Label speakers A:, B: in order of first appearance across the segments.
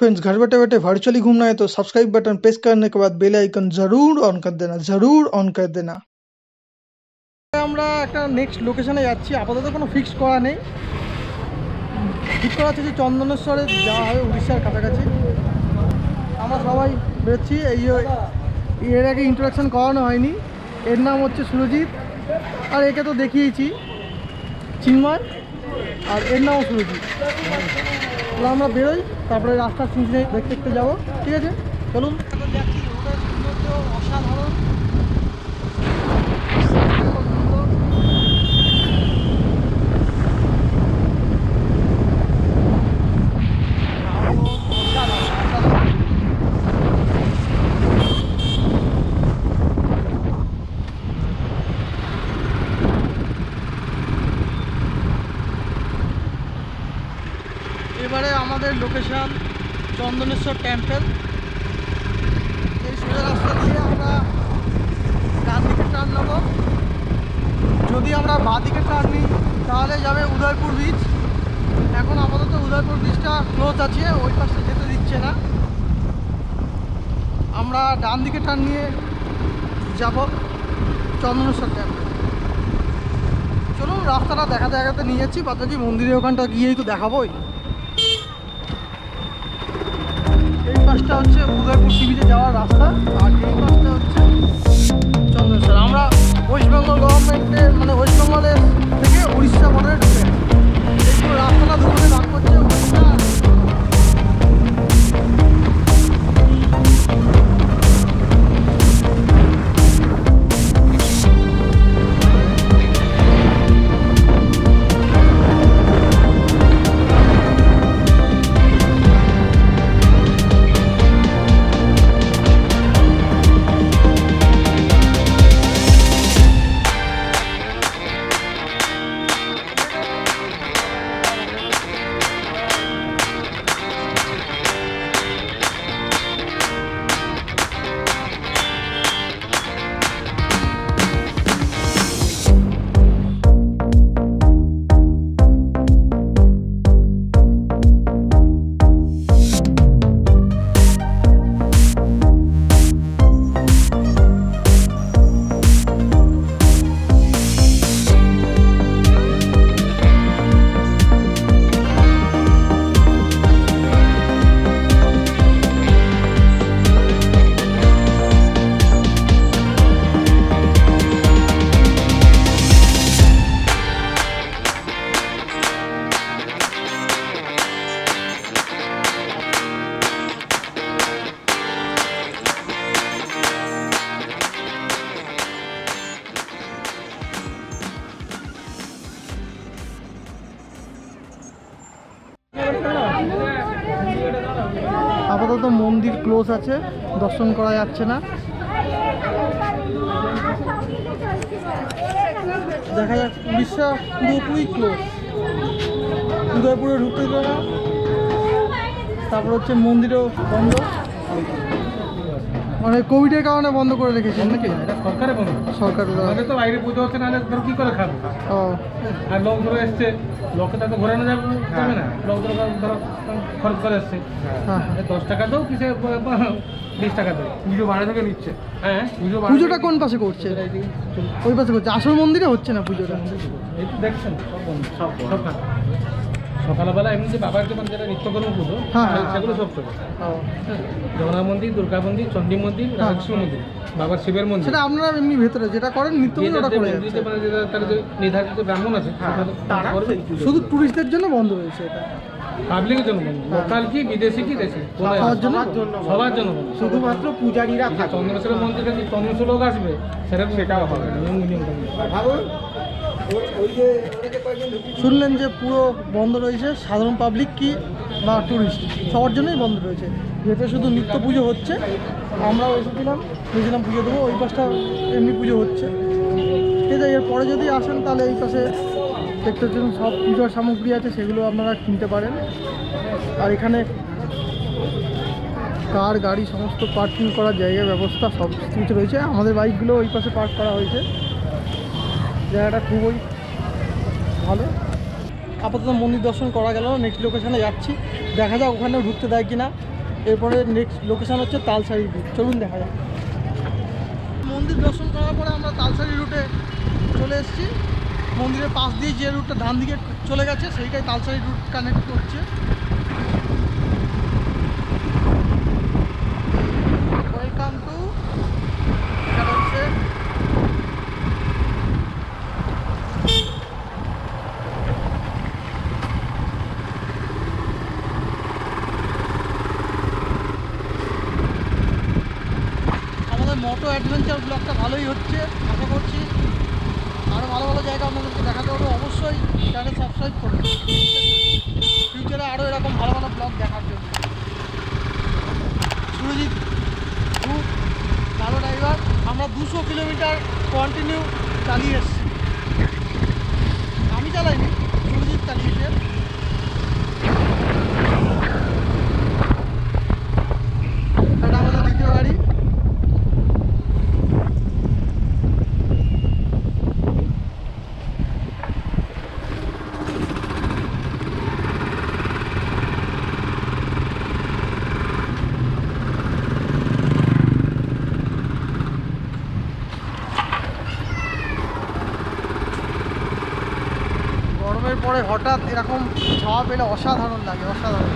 A: Friends, घर बैठे बैठे वर्चुअली घूमना है तो सब्सक्राइब बटन प्रेस करने के बाद बेल आइकन जरूर ऑन कर देना, जरूर ऑन कर देना। আমরা একটা নেক্সট লোকেশনে যাচ্ছি, আপাতত কোনো ফিক্সড করা নেই। ঠিক করা আছে যে চন্দনেশ্বরে যাওয়া হবে, উড়িষ্যার কাছাকাছি। আমরা সবাই বেরোচ্ছি। এর আগে ইন্ট্রোডাকশন করানো হয়নি। এর নাম হচ্ছে সুরজিৎ, আর একে তো দেখিয়েছি চিন্ময়, আর এর নামও সুরজিৎ। আমরা বেরোই, তারপরে রাস্তার সিন দেখতে দেখতে যাবো। ঠিক আছে, চলুন। অসাধারণ এবারে আমাদের লোকেশন চন্দনেশ্বর টেম্পল। এই সোজা রাস্তা দিয়ে আমরা ডান দিকে টার্ন নেব। যদি আমরা বাঁ দিকে টার্ন নিই তাহলে যাবে উদয়পুর বিচ। এখন আপাতত উদয়পুর বিচটা ক্লোজ আছে, ওই পাশে যেতে দিচ্ছে না। আমরা ডান দিকে টার্ন নিয়ে যাব চন্দনেশ্বর টেম্পল। চলুন, রাস্তাটা দেখাতে নিয়ে যাচ্ছি। বাদবাকি মন্দিরের ওখানটা গিয়েই তো দেখাবোই। এই পাশটা হচ্ছে উদয়পুর সি বিচে যাওয়ার রাস্তা, আর এই পাশটা হচ্ছে চন্দনেশ্বর। আমরা ওয়েস্ট বেঙ্গল গভর্নমেন্টের ওয়েস্ট বেঙ্গলের থেকে উড়িষ্যা বর্ডারে ঢুকে এই পুরো রাস্তাটা দুপুরে ভাগ করছে উড়িষ্যা। আপাতত মন্দির ক্লোজ আছে, দর্শন করা যাচ্ছে না। দেখা যাক, উড়িষ্যা পুরোপুরি ক্লোজ, উদয়পুরে ঢুকতে দিল না। তারপর হচ্ছে মন্দিরও বন্ধ, কোভিডের কারণে বন্ধ করে রেখেছেন নাকি?
B: সরকারে বন্ধ, সরকারের তো বাইরে পুজো হচ্ছে, না ধরো কি করে খাবো। আর লোক ধরো এসছে, লোককে তো ঘোরানো যাবে না, লোক ধরো খরচ করে এসছে। 10 টাকা দাও, কিসে 20 টাকা দাও, পুজো বাইরে থেকে নিচ্ছে। হ্যাঁ,
A: পুজোটা কোন পাশে করছে? ওই পাশে করছে, আসল মন্দিরে হচ্ছে না পুজোটা।
B: এই তো দেখছেন সব বন্ধ, সব সকালবেলা এমনি যে বাবার যেটা নিত্যকর্ম পুজো, সেগুলো সব চলে। জগন্নাথ মন্দির, দুর্গা মন্দির, চণ্ডী মন্দির, রাধাকৃষ্ণ মন্দির, বাবার শিবের মন্দির,
A: সেটা আপনারা এমনি ভেতরে যেটা করেন নিত্য ওটা করে যাচ্ছে।
B: তার যে নির্ধারিত ব্রাহ্মণ আছে,
A: শুধু টুরিস্টদের জন্য বন্ধ হয়েছে এটা,
B: পাবলিকের জন্য বন্ধ। লোকাল কি বিদেশি কি দেশি সবার জন্য বন্ধ। শুধুমাত্র পূজারীরা চন্দনেশ্বরের মন্দিরে যে 500 লোক আসবে, সেটাও হবে না।
A: শুনলেন যে পুরো বন্ধ রয়েছে, সাধারণ পাবলিক কি বা টুরিস্ট সবার জন্যই বন্ধ রয়েছে। যেটা শুধু নিত্য পুজো হচ্ছে, আমরাও এসেছিলাম, ভেবেছিলাম পুজো দেবো। ওই পাশটা এমনি পুজো হচ্ছে। ঠিক আছে, এরপরে যদি আসেন তাহলে এই পাশে দেখতে পাচ্ছেন সব পূজার সামগ্রী আছে, সেগুলো আপনারা কিনতে পারেন। আর এখানে কার গাড়ি সমস্ত পার্কিং করার জায়গার ব্যবস্থা সব কিছু রয়েছে। আমাদের বাইকগুলো ওই পাশে পার্ক করা হয়েছে। জায়গাটা খুবই ভালো। আপাতত মন্দির দর্শন করা গেল, নেক্সট লোকেশানে যাচ্ছি, দেখা যাক ওখানেও ঢুকতে দেয় কিনা। এরপরে নেক্সট লোকেশান হচ্ছে তালসারি বিচ, চলুন দেখা যাক। মন্দির দর্শন করার পরে আমরা তালসারি রুটে চলে এসেছি। মন্দিরের পাশ দিয়ে যে রুটটা ডান দিকে চলে গেছে সেইটাই তালসারি রুট কানেক্ট করছে। ওয়েলকাম টু, এটা হচ্ছে আমাদের মোটো অ্যাডভেঞ্চার ব্লগটা ভালোই হচ্ছে, আশা করছি আরও ভালো ভালো জায়গা আপনাদেরকে দেখাতে পারবো। অবশ্যই চ্যানেল সাবস্ক্রাইব করবেন ফিউচারে আরও এরকম ভালো ভালো ব্লগ দেখার জন্য। সুরজিৎ খুব ভালো ড্রাইভার। আমরা 200 কিলোমিটার কন্টিনিউ চালিয়ে এসেছি, আমি চালাইনি, সুরজিৎ চালিয়েছে। এটা আমাদের দ্বিতীয় গাড়ি। গরমের পরে হঠাৎ এরকম ছাওয়া পেলে অসাধারণ লাগে, অসাধারণ।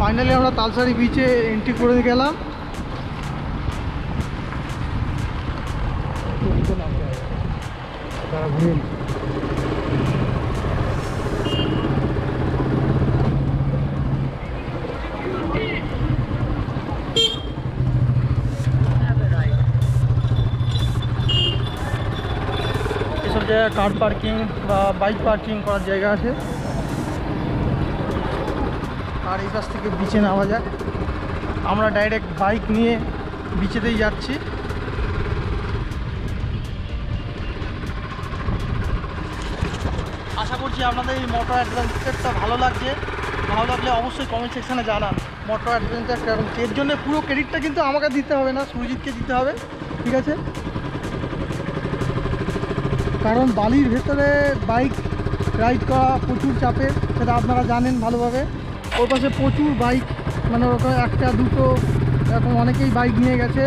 A: ফাইনালি আমরা তালসারি বিচে এন্ট্রি করে গেলাম। এসব জায়গায় কার পার্কিং বা বাইক পার্কিং করার জায়গা আছে। আর এই কাছ থেকে বিচে নামা যায়। আমরা ডাইরেক্ট বাইক নিয়ে বিচেতেই যাচ্ছি। আশা করছি আপনাদের এই মোটর অ্যাডভেঞ্চারটা ভালো লাগছে। ভালো লাগলে অবশ্যই কমেন্ট সেকশানে জানান মোটর অ্যাডভেঞ্চার কেমন। এর জন্য পুরো ক্রেডিটটা কিন্তু আমাকে দিতে হবে না, সুরজিৎকে দিতে হবে, ঠিক আছে? কারণ বালির ভেতরে বাইক রাইড করা প্রচুর চাপের, সেটা আপনারা জানেন ভালোভাবে। ওর পাশে প্রচুর বাইক, মানে ওরকম একটা দুটো এরকম অনেকেই বাইক নিয়ে গেছে।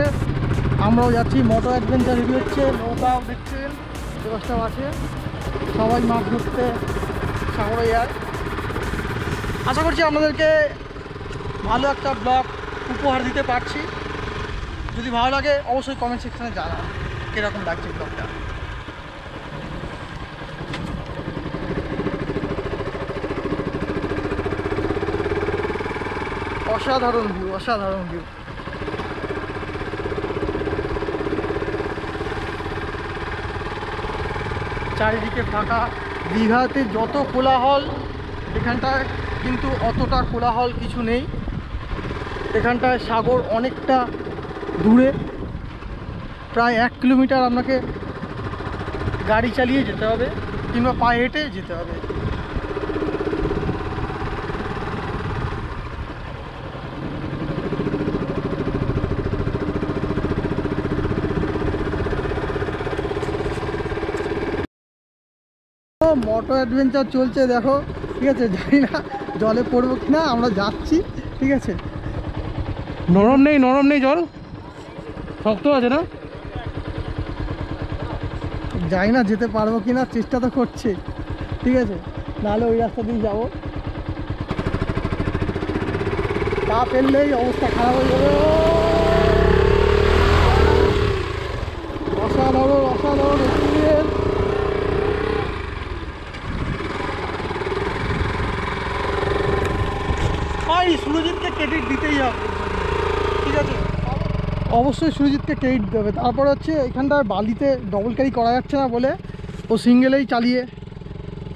A: আমরাও যাচ্ছি। মোটর অ্যাডভেঞ্চার রিভিউ হচ্ছে, নৌকাও দেখছেন, ব্যবস্থাও আছে, সবাই মাছ ধরতে সাগরে যায়। আশা করছি আপনাদেরকে ভালো একটা ব্লগ উপহার দিতে পারছি। যদি ভালো লাগে অবশ্যই কমেন্ট সেকশানে জানান কীরকম লাগছে ব্লগটা। অসাধারণ ভিউ, অসাধারণ ভিউ। চারিদিকে ফাঁকা। দীঘাতে যত কোলাহল, এখানটায় কিন্তু অতটা কোলাহল কিছু নেই। এখানটায় সাগর অনেকটা দূরে, প্রায় 1 কিলোমিটার আপনাকে গাড়ি চালিয়ে যেতে হবে কিংবা পায়ে হেঁটে যেতে হবে। মোটর অ্যাডভেঞ্চার চলছে দেখো, ঠিক আছে? জানি না জলে পড়বো কিনা, আমরা যাচ্ছি, ঠিক আছে?
B: নরম নেই জল, শক্ত আছে না?
A: জানি না যেতে পারবো কিনা, চেষ্টা তো করছি, ঠিক আছে? নাহলে ওই রাস্তা দিয়ে যাবো। পা ফেললেই অবস্থা খারাপ হয়ে যাবে। অসাধারণ, অসাধারণ এক্সপিরিয়েন্স। ভাই সুরজিৎকে ক্রেডিট দিতেই অবশ্যই সুরজিৎকে ক্রেডিট দিতে হবে। তারপরে হচ্ছে এখানটায় বালিতে ডবল ক্যারি করা যাচ্ছে না বলে ও সিঙ্গেলেই চালিয়ে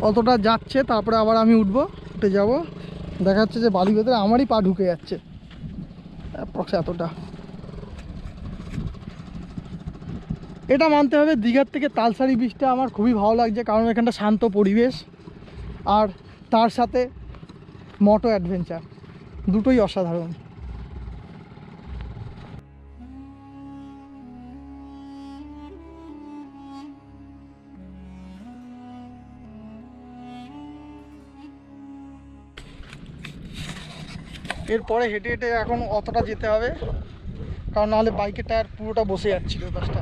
A: অতটা যাচ্ছে, তারপরে আবার আমি উঠে যাব। দেখা যাচ্ছে যে বালির ভেতরে আমারই পা ঢুকে যাচ্ছে অ্যাপ্রক্স এতটা। এটা মানতে হবে দীঘার থেকে তালসারি বীচটা আমার খুবই ভালো লাগছে, কারণ এখানটা শান্ত পরিবেশ আর তার সাথে মোটো অ্যাডভেঞ্চার দুটোই অসাধারণ। এরপরে হেঁটে হেঁটে এখন অতটা যেতে হবে, কারণ নাহলে বাইকের টায়ার পুরোটা বসে যাচ্ছিল বাসটা।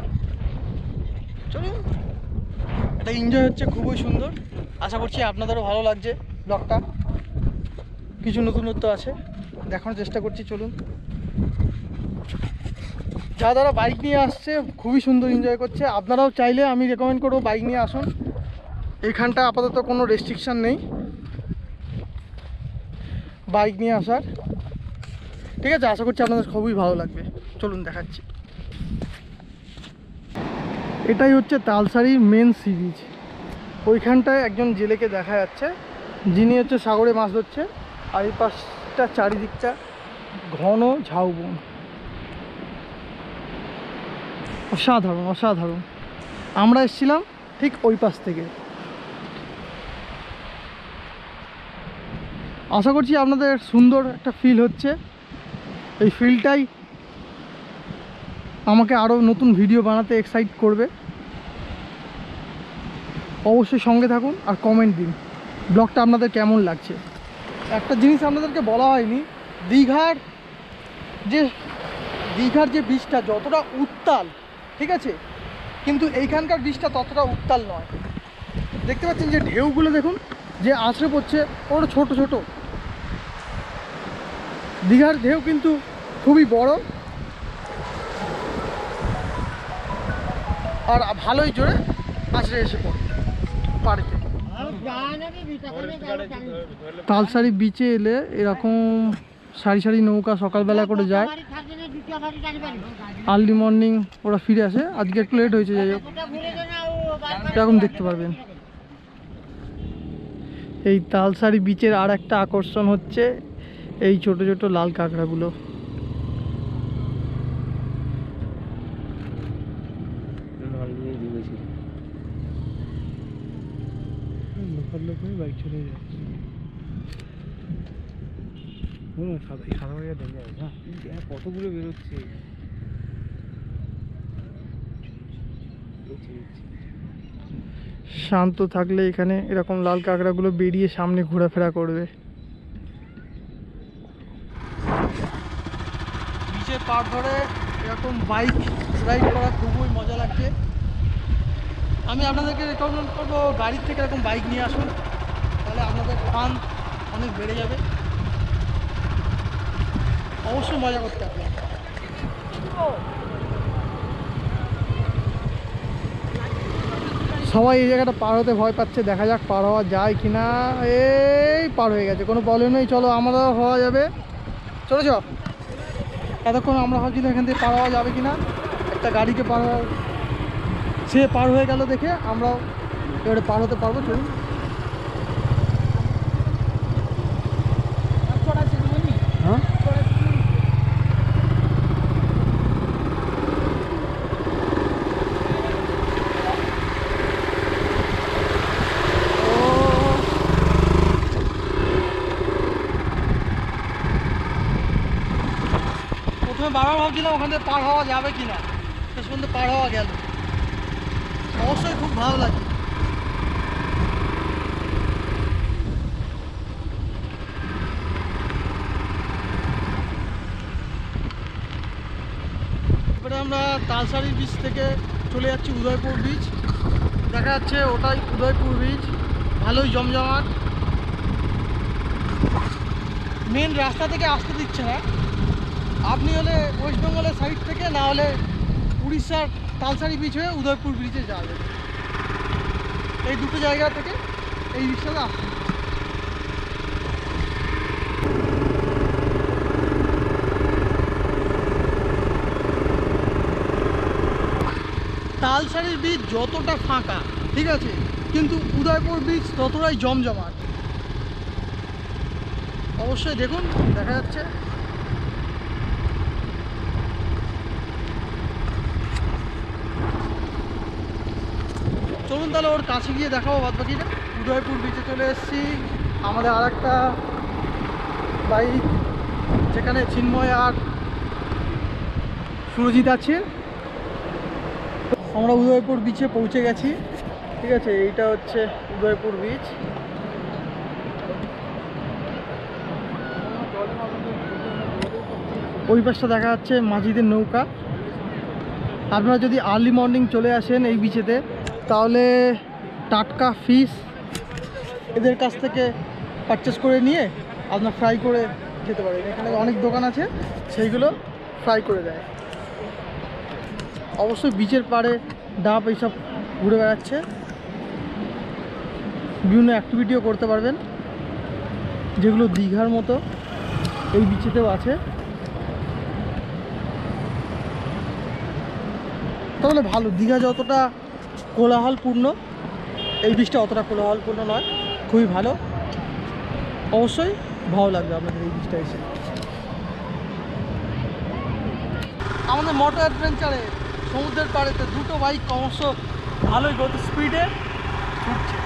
A: চলুন, এটা এনজয় হচ্ছে, খুবই সুন্দর। আশা করছি আপনাদেরও ভালো লাগছে ব্লগটা। কিছু নতুনত্ব আছে, দেখানোর চেষ্টা করছি। চলুন, যারা বাইক নিয়ে আসছে খুবই সুন্দর এনজয় করছে। আপনারাও চাইলে আমি রেকমেন্ড করবো বাইক নিয়ে আসুন। এইখানটা আপাতত কোনো রেস্ট্রিকশান নেই বাইক নিয়ে আসার, ঠিক আছে? আশা করছি আপনাদের খুবই ভালো লাগবে। চলুন দেখাচ্ছি। এটাই হচ্ছে তালসারির মেন সি বিচ। ওইখানটায় একজন জেলেকে দেখা যাচ্ছে, যিনি হচ্ছে সাগরে মাছ ধরছে। আর এই পাশটা চারিদিকটা ঘন ঝাউবন, অসাধারণ অসাধারণ। আমরা এসেছিলাম ঠিক ওই পাশ থেকে। আশা করছি আপনাদের সুন্দর একটা ফিল হচ্ছে। এই ফিলটাই আমাকে আরও নতুন ভিডিও বানাতে এক্সাইট করবে। অবশ্যই সঙ্গে থাকুন আর কমেন্ট দিন ব্লগটা আপনাদের কেমন লাগছে। একটা জিনিস আপনাদেরকে বলা হয়নি, দীঘার যে বীচটা যতটা উত্তাল, ঠিক আছে, কিন্তু এইখানকার বীচটা ততটা উত্তাল নয়। দেখতে পাচ্ছেন যে ঢেউগুলো দেখুন যে আছড়ে পড়ছে, ওটা ছোট ছোট। দীঘার ঢেউ কিন্তু খুবই বড় আর ভালোই জোরে আছড়ে এসে পড়ে পাড়িতে। তালসারি বিচে এলে এরকম সারি সারি নৌকা সকালবেলা করে যায়, আর্লি মর্নিং ওরা ফিরে আসে। আজকে একটু লেট হয়েছে, যাই হোক এরকম দেখতে পারবেন। এই তালসারি বিচের আর একটা আকর্ষণ হচ্ছে এই ছোট ছোট লাল কাঁকড়াগুলো। বাইক চলে যাচ্ছে কতগুলো বেরোচ্ছে। শান্ত থাকলে এখানে এরকম লাল কাঁকড়াগুলো বেরিয়ে সামনে ঘোরাফেরা করবে। বিচের পাড় ধরে এরকম বাইক রাইড করা খুবই মজা লাগছে। আমি আপনাদেরকে রেকমেন্ড করবো গাড়ির থেকে এরকম বাইক নিয়ে আসুন, তাহলে আপনাদের ফান অনেক বেড়ে যাবে। অবশ্যই মজা করতে হবে। সবাই এই জায়গাটা পার হতে ভয় পাচ্ছে, দেখা যাক পার হওয়া যায় কি না। এই পার হয়ে গেছে, কোনো প্রবলেম নেই। চলো, আমরাও হওয়া যাবে। চলো চ। এতক্ষণ আমরা ভাবছিলাম এখান থেকে পার হওয়া যাবে কি না, একটা গাড়িকে পার হওয়া, সে পার হয়ে গেল দেখে আমরাও এবারে পার হতে পারবো। চলুন। হ্যাঁ, প্রথমে বারবার ভাবছিলাম ওখান থেকে পার হওয়া যাবে কি না, শেষ পর্যন্ত পার হওয়া গেল। অবশ্যই খুব ভালো লাগে। এবারে আমরা তালসারি বিচ থেকে চলে যাচ্ছি উদয়পুর বিচ। দেখা যাচ্ছে ওটাই উদয়পুর বিচ, ভালোই জমজমাট। মেন রাস্তা থেকে আসতে দিচ্ছে না, আপনি হলে ওয়েস্ট বেঙ্গলের সাইড থেকে, না হলে উড়িষ্যার তালসারি বিচ হয়ে উদয়পুর বিচে যাবে। এই দুটো জায়গা থেকে এই রিক্সাটা আসছে। তালসারির বীচ যতটা ফাঁকা, ঠিক আছে, কিন্তু উদয়পুর বীচ ততটাই জমজমাট। অবশ্যই দেখুন, দেখা যাচ্ছে। চলুন তাহলে ওর কাছে গিয়ে দেখাবো বাদ বাকিটা। উদয়পুর বিচে চলে এসেছি, আমাদের আর একটা বাইক যেখানে চিন্ময় আর সুরজিৎ আছে। আমরা উদয়পুর বিচে পৌঁছে গেছি, ঠিক আছে। এইটা হচ্ছে উদয়পুর বিচ। ওই পাশটা দেখা যাচ্ছে মাঝিদের নৌকা। আপনারা যদি আর্লি মর্নিং চলে আসেন এই বিচেতে, তাহলে টাটকা ফিশ এদের কাছ থেকে পারচেস করে নিয়ে আপনার ফ্রাই করে খেতে পারেন। এখানে অনেক দোকান আছে, সেইগুলো ফ্রাই করে দেয়। অবশ্যই বিচের পাড়ে ডাব এইসব ঘুরে বেড়াচ্ছে, বিভিন্ন অ্যাক্টিভিটিও করতে পারবেন, যেগুলো দীঘার মতো এই বিচেতেও আছে। তাহলে ভালো, দীঘা যতটা কোলাহলপূর্ণ, এই বিচটা অতটা কোলাহলপূর্ণ নয়, খুবই ভালো। অবশ্যই ভালো লাগবে আপনাদের এই বিচটা এসে। আমাদের মোটর অ্যাডভেঞ্চারে সমুদ্রের পাড়েতে দুটো বাইক ক্রমশ ভালোই গতি স্পিডে ছুটছে।